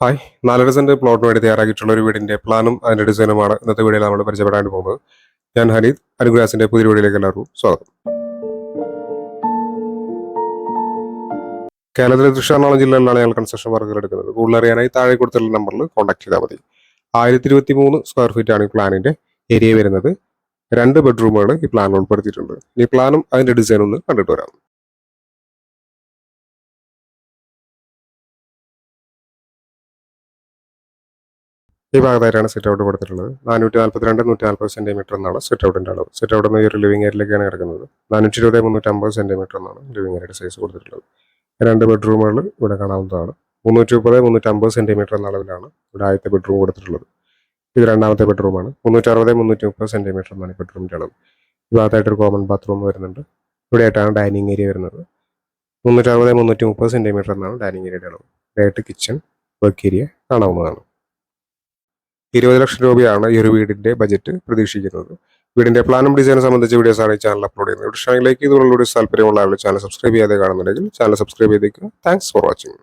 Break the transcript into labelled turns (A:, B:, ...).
A: Hi 4.5 saint പ്ലോട്ടിന് വേണ്ടി തയ്യാറാക്കിയിട്ടുള്ള ഒരു വീടിന്റെ പ്ലാനും അതിന്റെ ഡിസൈനുമാണ് ഇന്നത്തെ വീഡിയോയിൽ നമ്മൾ പരിചയപ്പെടാൻ പോകുന്നത്. ഞാൻ ഹനീദ്, അനുഗ്രാസിന്റെ പുതിയ വീഡിയോയിലേക്ക് എല്ലാവർക്കും സ്വാഗതം. കേരളത്തിലെ തൃശ്ശൂർ എറണാകുളം ജില്ലകളിലാണ് ഞങ്ങൾ കൺസ്ട്രക്ഷൻ വർക്കുകൾ എടുക്കുന്നത്. കൂടുതൽ അറിയാനായി താഴെ കൊടുത്തുള്ള നമ്പറിൽ കോൺടാക്ട് ചെയ്താൽ മതി. 1023 സ്ക്വയർ ഫീറ്റ് ആണ് ഈ പ്ലാനിന്റെ ഏരിയ വരുന്നത്. 2 ബെഡ്റൂമുകൾ ഈ പ്ലാനിൽ ഉൾപ്പെടുത്തിയിട്ടുണ്ട്. ഈ പ്ലാനും അതിന്റെ ഡിസൈനും ഒന്ന് കണ്ടിട്ട് വരാം. ഈ ഭാഗത്തായിട്ടാണ് സിറ്റ് ഔട്ട് കൊടുത്തിട്ടുള്ളത്. 442 140 സെന്റിമീറ്റർ എന്നാണ് സിറ്റ് ഔട്ടിന്റെ അളവ്. സിറ്റ് ഔട്ട് നിന്ന് ഈ ഒരു ലിവിംഗ് ഏരിയയിലേക്കാണ് കിടക്കുന്നത്. 420 350 സെന്റിമീറ്റർ എന്നാണ് ലിവിംഗ് ഏരിയയുടെ സൈസ് കൊടുത്തിട്ടുള്ളത്. 2 ബെഡ്റൂമുകൾ ഇവിടെ കാണാവുന്നതാണ്. 330 350 സെന്റിമീറ്റർ എന്ന അളവിലാണ് ഇവിടെ ആദ്യത്തെ ബെഡ്റൂം കൊടുത്തിട്ടുള്ളത്. ഇത് രണ്ടാമത്തെ ബെഡ്റൂമാണ്. 360 330 സെന്റിമീറ്റർ എന്നാണ് ഈ ബെഡ്റൂമിന്റെ അളവ്. ഈ ഭാഗത്തായിട്ട് ഒരു കോമൺ ബാത്റൂം വരുന്നുണ്ട്. ഇവിടെയായിട്ടാണ് ഡൈനിങ് ഏരിയ വരുന്നത്. 360 330 സെന്റിമീറ്റർ എന്നാണ് ഡൈനിങ് ഏരിയയുടെ അളവ്. ഇവിടെയായിട്ട് കിച്ചൺ, വർക്ക് ഏരിയ കാണാവുന്നതാണ്. 20 ലക്ഷം രൂപയാണ് ഈ ഒരു വീടിന്റെ ബജറ്റ് പ്രതീക്ഷിക്കുന്നത്. വീടിന്റെ പ്ലാനും ഡിസൈനും സംബന്ധിച്ച വീഡിയോസ് ആണ് ഈ ചാനൽ അപ്ലോഡ് ചെയ്യുന്നത്. ഇവിടെ ഇഷ്ടമെങ്കിലേക്ക് ഇതുപോലുള്ള ഒരു താല്പര്യമുള്ള ആളുകൾ ചാനൽ സബ്സ്ക്രൈബ് ചെയ്യാതെ കാണുന്നുണ്ടെങ്കിൽ ചാനൽ സബ്സ്ക്രൈബ് ചെയ്തേക്കുക. Thanks for watching.